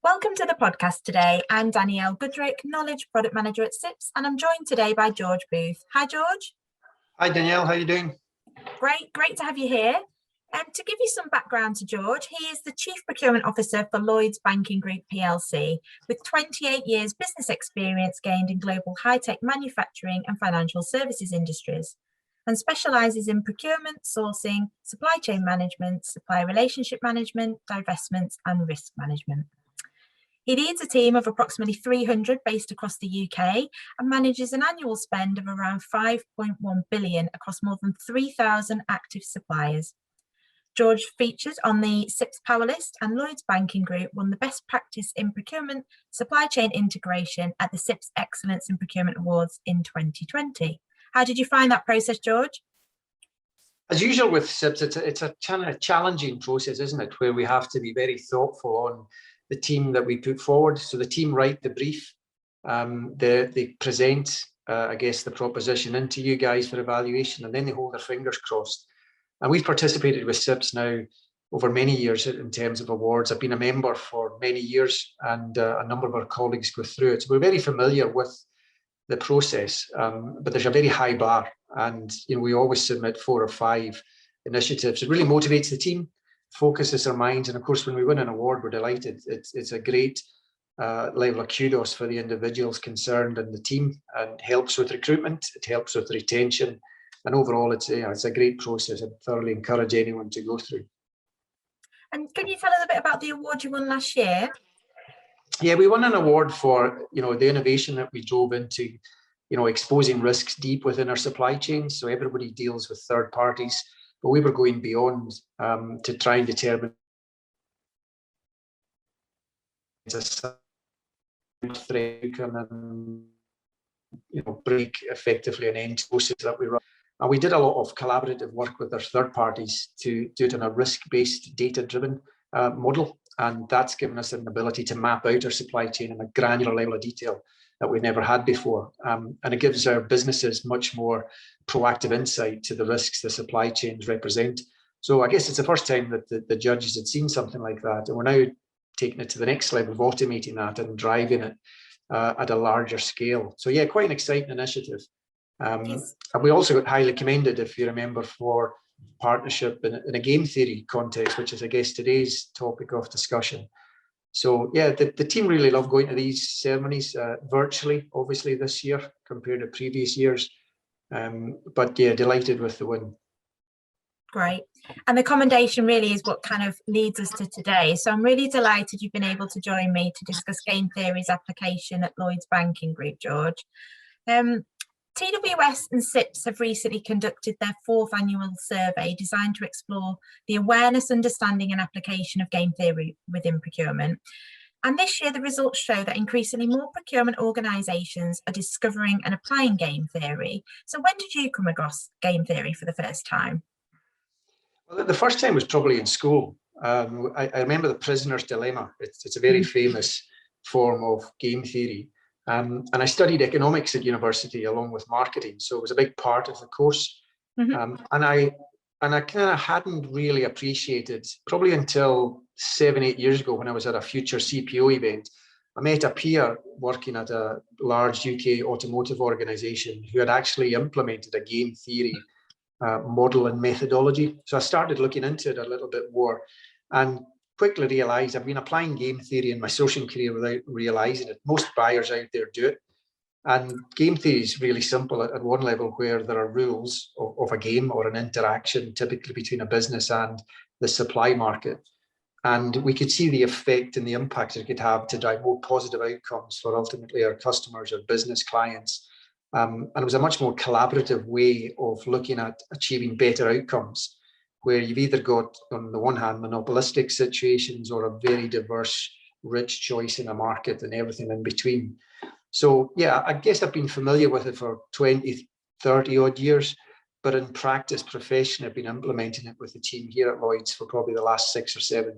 Welcome to the podcast today. I'm Danielle Goodrick, Knowledge Product Manager at CIPS, and I'm joined today by George Booth. Hi, George. Hi, Danielle. How are you doing? Great to have you here. To give you some background to George, he is the Chief Procurement Officer for Lloyds Banking Group PLC, with 28 years business experience gained in global high-tech manufacturing and financial services industries, and specialises in procurement, sourcing, supply chain management, supplier relationship management, divestments, and risk management. He leads a team of approximately 300 based across the UK and manages an annual spend of around 5.1 billion across more than 3,000 active suppliers. George features on the CIPS Power List, and Lloyds Banking Group won the Best Practice in Procurement Supply Chain Integration at the CIPS Excellence in Procurement Awards in 2020. How did you find that process, George? As usual with CIPS, it's a challenging process, isn't it? Where we have to be very thoughtful on the team that we put forward. So the team write the brief, they present, I guess, the proposition into you guys for evaluation, and then they hold their fingers crossed. And we've participated with CIPS now over many years in terms of awards. I've been a member for many years, and a number of our colleagues go through it. So we're very familiar with the process, but there's a very high bar, and we always submit 4 or 5 initiatives. It really motivates the team, focuses their minds, and of course when we win an award we're delighted. It's a great level of kudos for the individuals concerned and the team, and helps with recruitment, it helps with retention, and overall it's a great process. I'd thoroughly encourage anyone to go through. And can you tell us a bit about the award you won last year? Yeah, we won an award for the innovation that we drove into exposing risks deep within our supply chain. So everybody deals with third parties, but we were going beyond to try and determine a threat and break effectively an end process that we run. And we did a lot of collaborative work with our third parties to do it in a risk-based, data-driven model. And that's given us an ability to map out our supply chain in a granular level of detail that we've never had before. And it gives our businesses much more proactive insight to the risks the supply chains represent. So I guess it's the first time that the judges had seen something like that. And we're now taking it to the next level of automating that and driving it at a larger scale. So yeah, quite an exciting initiative. Yes. And we also got highly commended, if you remember, for partnership in a game theory context, which is, I guess, today's topic of discussion. So yeah, the team really love going to these ceremonies virtually, obviously this year compared to previous years. But yeah, delighted with the win. Great. And the commendation really is what kind of leads us to today. So I'm really delighted you've been able to join me to discuss game theory's application at Lloyds Banking Group, George. TWS and CIPS have recently conducted their 4th annual survey designed to explore the awareness, understanding and application of game theory within procurement. And this year, the results show that increasingly more procurement organisations are discovering and applying game theory. So when did you come across game theory for the first time? Well, the first time was probably in school. I remember the prisoner's dilemma. It's a very famous form of game theory. And I studied economics at university along with marketing, so it was a big part of the course. And I kind of hadn't really appreciated, probably until 7-8 years ago when I was at a future CPO event. I met a peer working at a large UK automotive organisation who had actually implemented a game theory model and methodology. So I started looking into it a little bit more, and quickly realised I've been applying game theory in my sourcing career without realising it. Most buyers out there do it. And game theory is really simple at one level, where there are rules of a game or an interaction, typically between a business and the supply market. And we could see the effect and the impact it could have to drive more positive outcomes for ultimately our customers or business clients. And it was a much more collaborative way of looking at achieving better outcomes, where you've either got, on the one hand, monopolistic situations or a very diverse, rich choice in a market and everything in between. So yeah, I guess I've been familiar with it for 20, 30 odd years, but in practice, professionally, I've been implementing it with the team here at Lloyds for probably the last 6 or 7.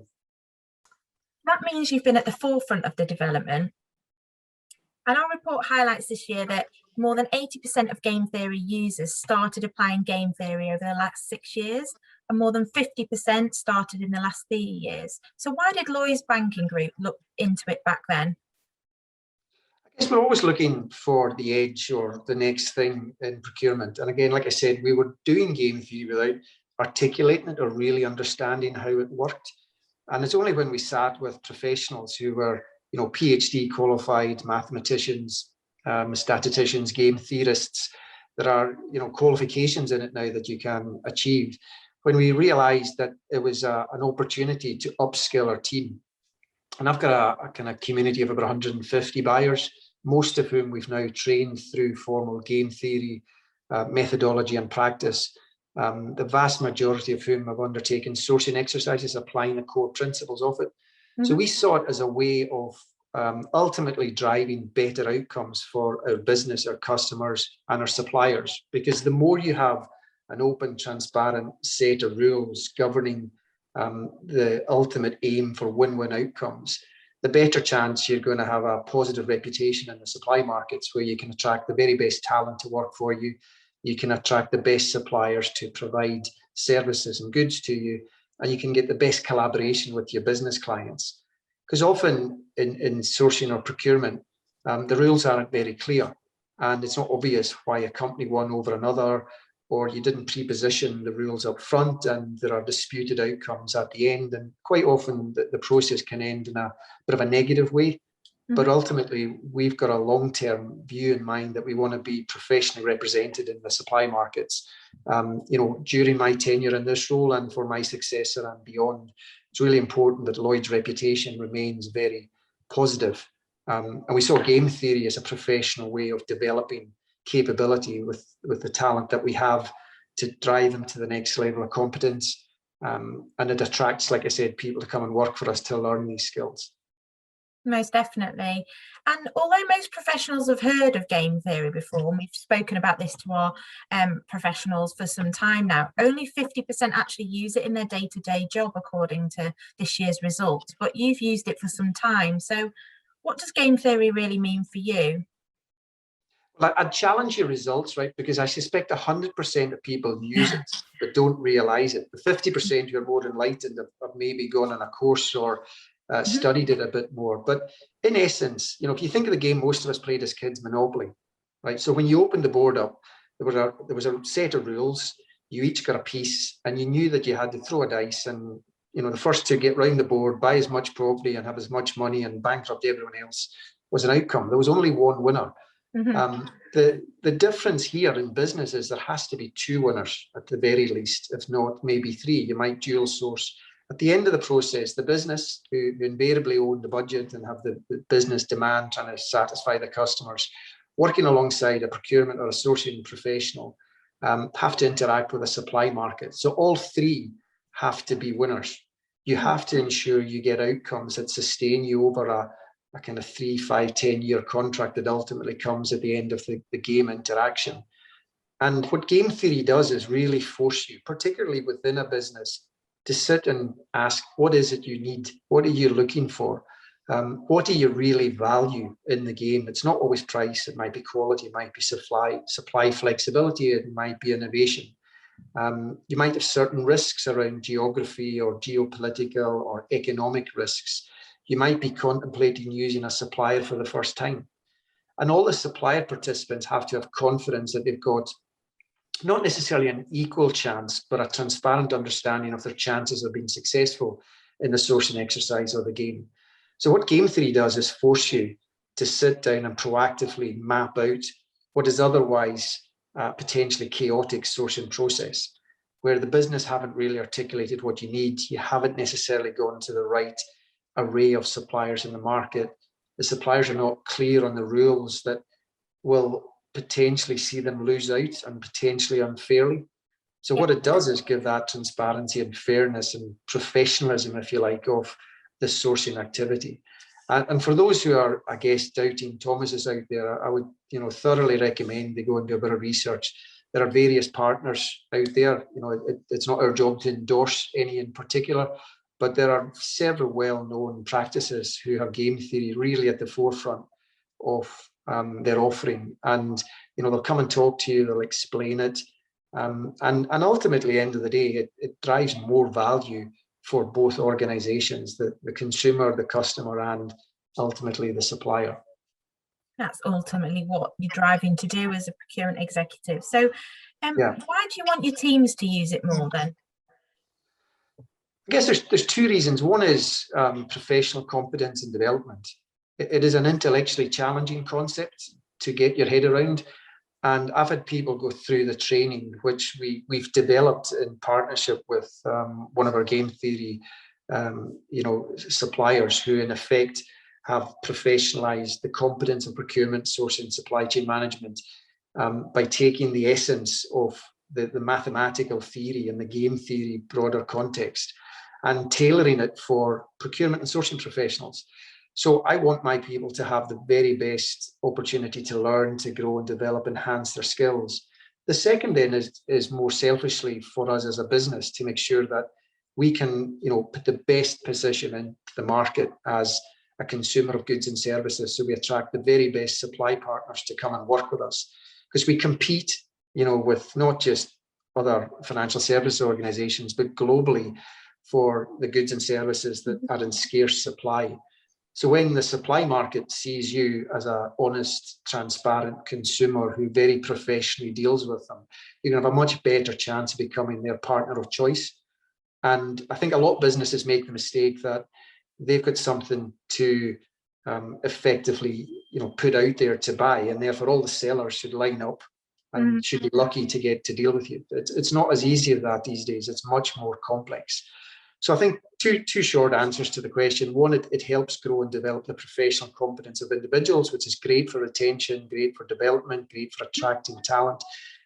That means you've been at the forefront of the development. And our report highlights this year that more than 80% of game theory users started applying game theory over the last 6 years, and more than 50% started in the last 3 years. So why did Lloyds Banking Group look into it back then? I guess we're always looking for the edge or the next thing in procurement. And again, like I said, we were doing game theory without articulating it or really understanding how it worked. And it's only when we sat with professionals who were, PhD qualified mathematicians, statisticians, game theorists, there are, qualifications in it now that you can achieve. When we realized that it was an opportunity to upskill our team. And I've got a kind of community of about 150 buyers, most of whom we've now trained through formal game theory, methodology and practice. The vast majority of whom have undertaken sourcing exercises, applying the core principles of it. Mm-hmm. So we saw it as a way of ultimately driving better outcomes for our business, our customers, and our suppliers. Because the more you have an open, transparent set of rules governing the ultimate aim for win-win outcomes, the better chance you're going to have a positive reputation in the supply markets, where you can attract the very best talent to work for you. You can attract the best suppliers to provide services and goods to you, and you can get the best collaboration with your business clients. Because often in sourcing or procurement, the rules aren't very clear, and it's not obvious why a company won over another, or you didn't pre-position the rules up front and there are disputed outcomes at the end. And quite often the process can end in a bit of a negative way. Mm-hmm. But ultimately, we've got a long-term view in mind that we want to be professionally represented in the supply markets. During my tenure in this role and for my successor and beyond, it's really important that Lloyd's reputation remains very positive. And we saw game theory as a professional way of developing capability with the talent that we have to drive them to the next level of competence. And it attracts, like I said, people to come and work for us to learn these skills. Most definitely. And although most professionals have heard of game theory before, and we've spoken about this to our professionals for some time now, only 50% actually use it in their day-to-day job, according to this year's results. But you've used it for some time. So what does game theory really mean for you? Well, I'd challenge your results, right? Because I suspect 100% of people use it, but don't realize it. The 50% who are more enlightened have maybe gone on a course or studied it a bit more. But in essence, if you think of the game most of us played as kids, Monopoly, right? So when you opened the board up, there was a set of rules. You each got a piece, and you knew that you had to throw a dice, and the first to get round the board, buy as much property and have as much money and bankrupt everyone else was an outcome. There was only one winner. Mm-hmm. The difference here in business is there has to be two winners at the very least, if not maybe three. You might dual source. At the end of the process, the business who invariably own the budget and have the business demand trying to satisfy the customers, working alongside a procurement or a sourcing professional, have to interact with a supply market. So all three have to be winners. You have to ensure you get outcomes that sustain you over a kind of 3, 5, 10-year contract that ultimately comes at the end of the game interaction. And what game theory does is really force you, particularly within a business, to sit and ask, what is it you need? What are you looking for? What do you really value in the game? It's not always price. It might be quality. It might be supply flexibility. It might be innovation. You might have certain risks around geography or geopolitical or economic risks. You might be contemplating using a supplier for the first time. And all the supplier participants have to have confidence that they've got not necessarily an equal chance, but a transparent understanding of their chances of being successful in the sourcing exercise or the game. So what game theory does is force you to sit down and proactively map out what is otherwise potentially chaotic sourcing process, where the business haven't really articulated what you need. You haven't necessarily gone to the right array of suppliers in the market. The suppliers are not clear on the rules that will potentially see them lose out and potentially unfairly. So what it does is give that transparency and fairness and professionalism, if you like, of the sourcing activity. And for those who are, I guess, doubting Thomas's out there, I would, thoroughly recommend they go and do a bit of research. There are various partners out there. It's not our job to endorse any in particular, but there are several well-known practices who have game theory really at the forefront of their offering. And they'll come and talk to you, they'll explain it. And ultimately, end of the day, it drives more value for both organizations, the consumer, the customer, and ultimately the supplier. That's ultimately what you're driving to do as a procurement executive. So why do you want your teams to use it more then? I guess there's two reasons. One is professional competence and development. It is an intellectually challenging concept to get your head around. And I've had people go through the training, which we've developed in partnership with one of our game theory, suppliers, who in effect have professionalized the competence of procurement, sourcing, supply chain management by taking the essence of the mathematical theory and the game theory broader context and tailoring it for procurement and sourcing professionals. So I want my people to have the very best opportunity to learn, to grow and develop, enhance their skills. The second then is more selfishly for us as a business to make sure that we can, put the best position in the market as a consumer of goods and services. So we attract the very best supply partners to come and work with us, because we compete, with not just other financial service organizations, but globally for the goods and services that are in scarce supply. So when the supply market sees you as an honest, transparent consumer who very professionally deals with them, you're going to have a much better chance of becoming their partner of choice. And I think a lot of businesses make the mistake that they've got something to effectively, put out there to buy, and therefore all the sellers should line up and should be lucky to get to deal with you. It's not as easy as that these days. It's much more complex. So I think two short answers to the question. One, it helps grow and develop the professional competence of individuals, which is great for retention, great for development, great for attracting talent.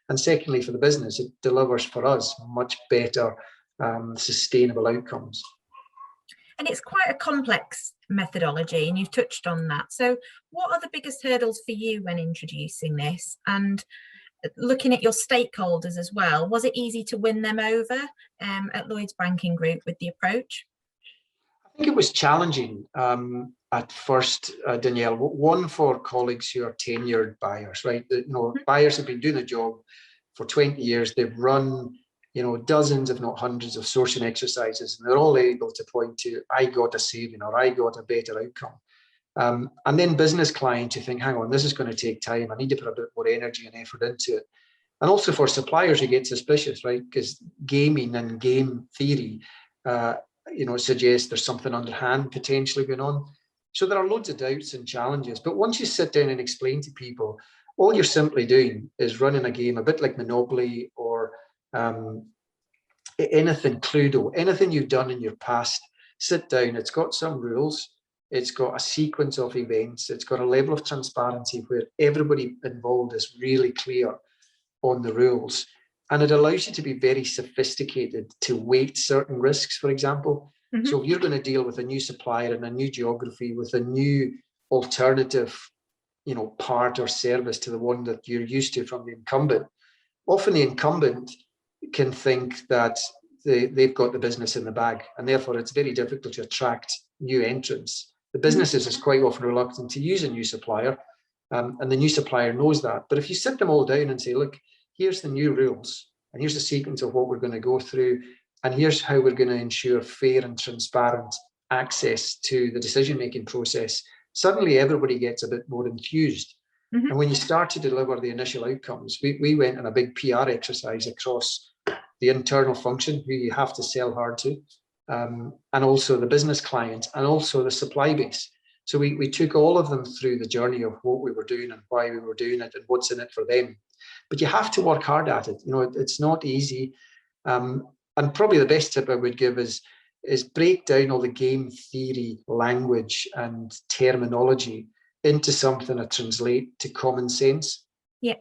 And secondly, for the business, it delivers for us much better sustainable outcomes. And it's quite a complex methodology, and you've touched on that. So what are the biggest hurdles for you when introducing this? And looking at your stakeholders as well, was it easy to win them over at Lloyds Banking Group with the approach? I think it was challenging at first, Danielle. One, for colleagues who are tenured buyers, right? Buyers have been doing the job for 20 years. They've run, dozens, if not hundreds, of sourcing exercises, and they're all able to point to, I got a saving or I got a better outcome. And then business clients who think, hang on, this is going to take time. I need to put a bit more energy and effort into it. And also for suppliers who get suspicious, right? Because gaming and game theory, suggests there's something underhand potentially going on. So there are loads of doubts and challenges. But once you sit down and explain to people, all you're simply doing is running a game, a bit like Monopoly or anything, Cluedo, anything you've done in your past. Sit down. It's got some rules. It's got a sequence of events. It's got a level of transparency where everybody involved is really clear on the rules. And it allows you to be very sophisticated to weight certain risks, for example. So if you're going to deal with a new supplier in a new geography with a new alternative, part or service to the one that you're used to from the incumbent, often the incumbent can think that they've got the business in the bag, and therefore it's very difficult to attract new entrants. The businesses is quite often reluctant to use a new supplier, and the new supplier knows that. But if you sit them all down and say, look, here's the new rules, and here's the sequence of what we're going to go through, and here's how we're going to ensure fair and transparent access to the decision-making process, suddenly everybody gets a bit more enthused. And when you start to deliver the initial outcomes, we went on a big PR exercise across the internal function, who you have to sell hard to, and also the business client, and also the supply base. So we took all of them through the journey of what we were doing and why we were doing it and what's in it for them. But you have to work hard at it. It's not easy. And probably the best tip I would give is break down all the game theory language and terminology into something that translate to common sense. Yeah.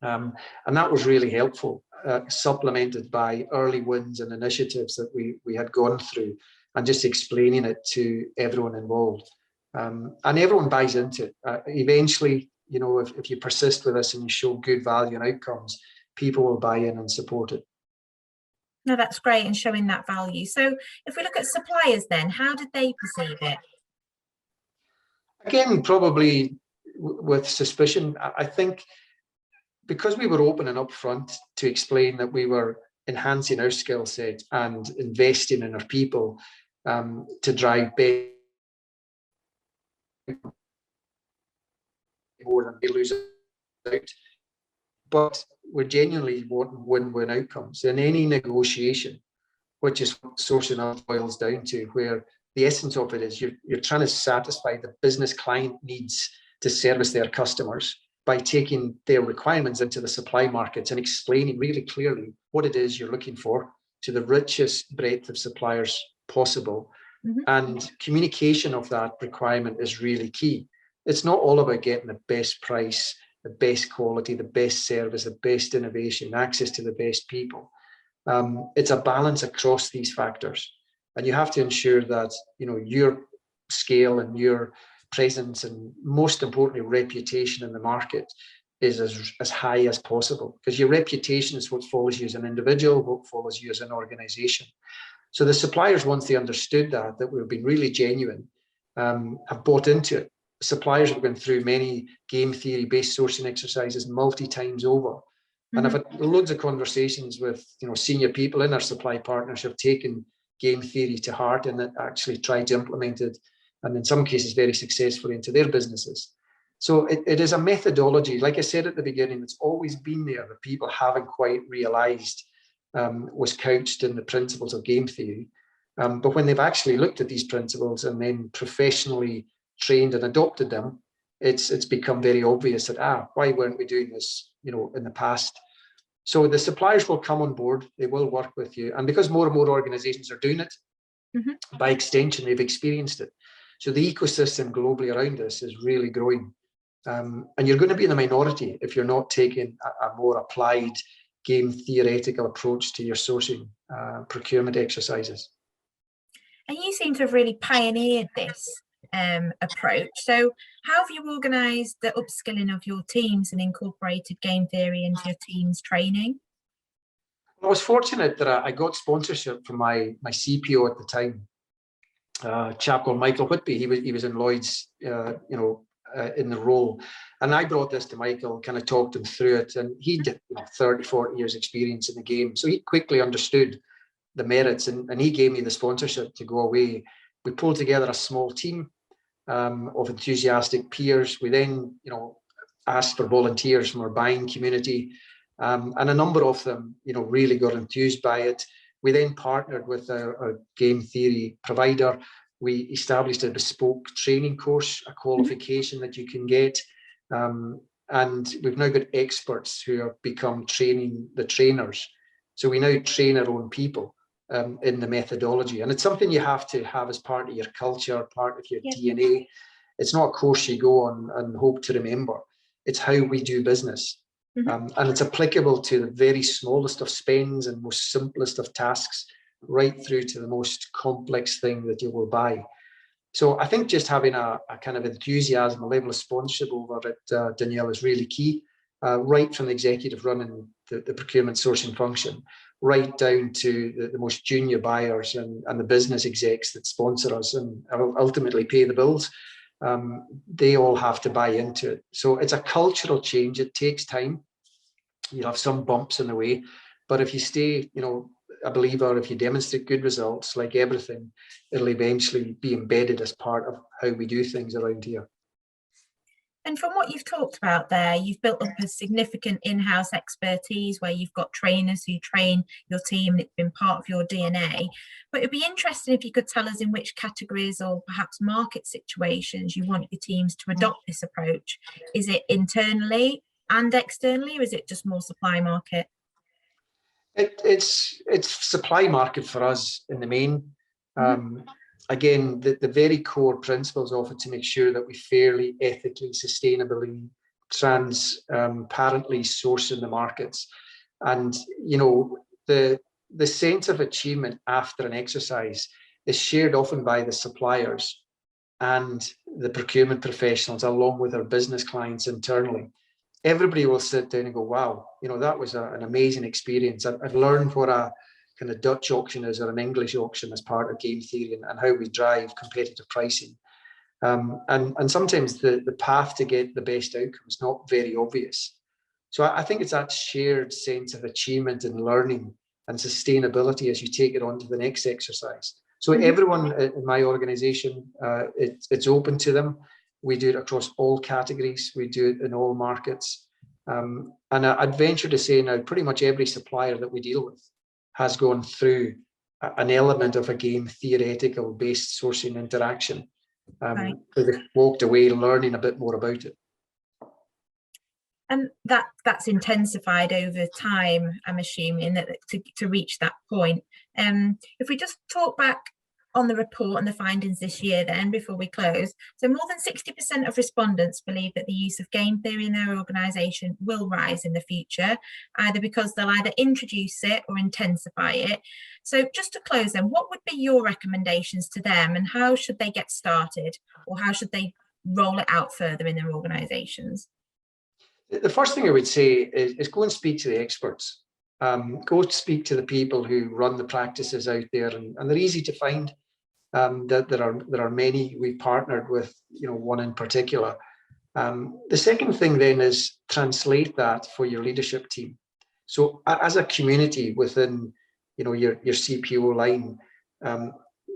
And that was really helpful, supplemented by early wins and initiatives that we had gone through, and just explaining it to everyone involved. And everyone buys into it. Eventually, if you persist with this and you show good value and outcomes, people will buy in and support it. No, that's great, and showing that value. So if we look at suppliers then, how did they perceive it? Again, probably with suspicion. I think because we were open and upfront to explain that we were enhancing our skill set and investing in our people to drive better more than we lose out. But we're genuinely wanting win-win outcomes in any negotiation, which is what sourcing out boils down to, where the essence of it is you're trying to satisfy the business client needs to service their customers by taking their requirements into the supply markets and explaining really clearly what it is you're looking for to the richest breadth of suppliers possible. And communication of that requirement is really key. It's not all about getting the best price, the best quality, the best service, the best innovation, access to the best people. It's a balance across these factors. And you have to ensure that, you know, your scale and your presence and most importantly, reputation in the market is as high as possible, because your reputation is what follows you as an individual, what follows you as an organization. So the suppliers, once they understood that we've been really genuine, have bought into it. Suppliers have been through many game theory based sourcing exercises multi times over. And I've had loads of conversations with, you know, senior people in our supply partners who have taken game theory to heart and that actually tried to implement it, and in some cases very successfully, into their businesses. So it is a methodology, like I said at the beginning, it's always been there that people haven't quite realized was couched in the principles of game theory. But when they've actually looked at these principles and then professionally trained and adopted them, it's become very obvious that, why weren't we doing this, you know, in the past? So the suppliers will come on board, they will work with you. And because more and more organizations are doing it, by extension, they've experienced it. So the ecosystem globally around us is really growing. And you're going to be in the minority if you're not taking a more applied game theoretical approach to your sourcing procurement exercises. And you seem to have really pioneered this approach. So how have you organised the upskilling of your teams and incorporated game theory into your team's training? I was fortunate that I got sponsorship from my CPO at the time, a chap called Michael Whitby. He was in Lloyds, in the role. And I brought this to Michael, kind of talked him through it. And he did 30, 40 years experience in the game. So he quickly understood the merits and he gave me the sponsorship to go away. We pulled together a small team of enthusiastic peers. We then, asked for volunteers from our buying community. And a number of them, really got enthused by it. We then partnered with our game theory provider. We established a bespoke training course, a qualification that you can get. And we've now got experts who have become training the trainers. So we now train our own people in the methodology. And it's something you have to have as part of your culture, part of your DNA. It's not a course you go on and hope to remember. It's how we do business. And it's applicable to the very smallest of spends and most simplest of tasks, right through to the most complex thing that you will buy. So I think just having a kind of enthusiasm, a level of sponsorship over it, Danielle, is really key, right from the executive running the procurement sourcing function, right down to the most junior buyers and the business execs that sponsor us and ultimately pay the bills. They all have to buy into it. So it's a cultural change. It takes time. You'll have some bumps in the way, but if you stay, a believer, if you demonstrate good results, like everything, it'll eventually be embedded as part of how we do things around here. And from what you've talked about there, you've built up a significant in-house expertise where you've got trainers who train your team and it's been part of your DNA. But it'd be interesting if you could tell us in which categories or perhaps market situations you want your teams to adopt this approach. Is it internally and externally, or is it just more supply market? It's supply market for us in the main. Again, the very core principles of it to make sure that we fairly, ethically, sustainably, transparently source in the markets. And, the sense of achievement after an exercise is shared often by the suppliers and the procurement professionals, along with our business clients internally. Everybody will sit down and go, wow, that was an amazing experience. I've learned what a kind of Dutch auction is or an English auction as part of game theory and how we drive competitive pricing. And sometimes the path to get the best outcome is not very obvious. So I think it's that shared sense of achievement and learning and sustainability as you take it on to the next exercise. So everyone in my organization, it's open to them. We do it across all categories. We do it in all markets. And I'd venture to say now pretty much every supplier that we deal with has gone through an element of a game theoretical based sourcing interaction. Right. Where they walked away learning a bit more about it. And that's intensified over time, I'm assuming, that to reach that point. If we just talk back on the report and the findings this year then, before we close, so more than 60% of respondents believe that the use of game theory in their organisation will rise in the future, either because they'll either introduce it or intensify it. So just to close then, what would be your recommendations to them, and how should they get started, or how should they roll it out further in their organisations? The first thing I would say is go and speak to the experts. Go speak to the people who run the practices out there, and they're easy to find. That there are many. We've partnered with, one in particular. The second thing then is translate that for your leadership team. So as a community within, your CPO line,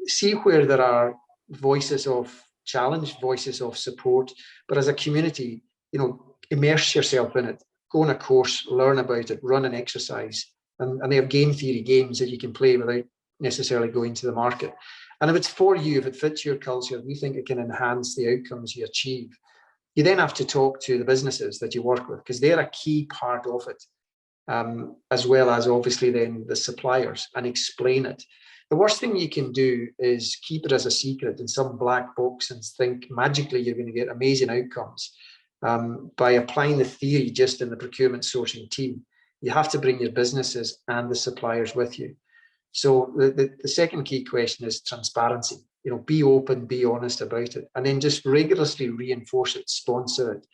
see where there are voices of challenge, voices of support, but as a community, immerse yourself in it. Go on a course, learn about it, run an exercise, and they have game theory games that you can play without necessarily going to the market. And if it's for you, if it fits your culture, if you think it can enhance the outcomes you achieve, you then have to talk to the businesses that you work with, because they're a key part of it, as well as obviously then the suppliers, and explain it. The worst thing you can do is keep it as a secret in some black box and think magically you're going to get amazing outcomes by applying the theory just in the procurement sourcing team. You have to bring your businesses and the suppliers with you. So the second key question is transparency. Be open, be honest about it, and then just rigorously reinforce it, sponsor it,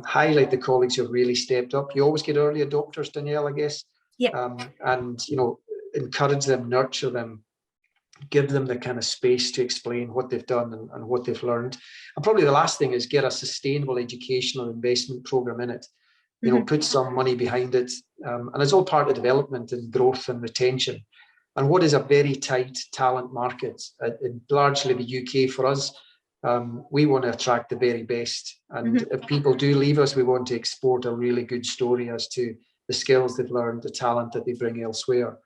highlight the colleagues who have really stepped up. You always get early adopters, Danielle, I guess. Yeah. And encourage them, nurture them, give them the kind of space to explain what they've done and what they've learned. And probably the last thing is get a sustainable educational investment program in it. Put some money behind it, and it's all part of development and growth and retention. And what is a very tight talent market, largely the UK for us, we want to attract the very best. And if people do leave us, we want to export a really good story as to the skills they've learned, the talent that they bring elsewhere.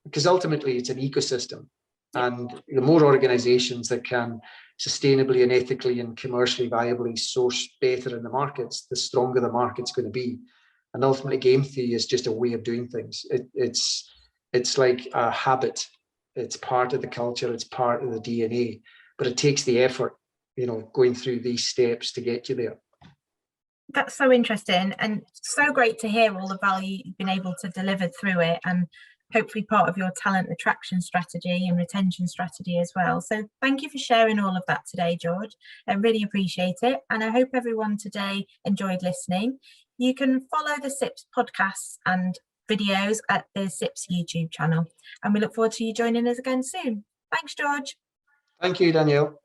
Because ultimately, it's an ecosystem. And the more organizations that can sustainably and ethically and commercially viably source better in the markets, the stronger the market's going to be. And ultimately, game theory is just a way of doing things. It's like a habit. It's part of the culture. It's part of the DNA. But it takes the effort, going through these steps to get you there. That's so interesting, and so great to hear all the value you've been able to deliver through it, and hopefully part of your talent attraction strategy and retention strategy as well. So thank you for sharing all of that today, George. I really appreciate it. And I hope everyone today enjoyed listening. You can follow the CIPS podcasts and videos at the CIPS YouTube channel. And we look forward to you joining us again soon. Thanks, George. Thank you, Danielle.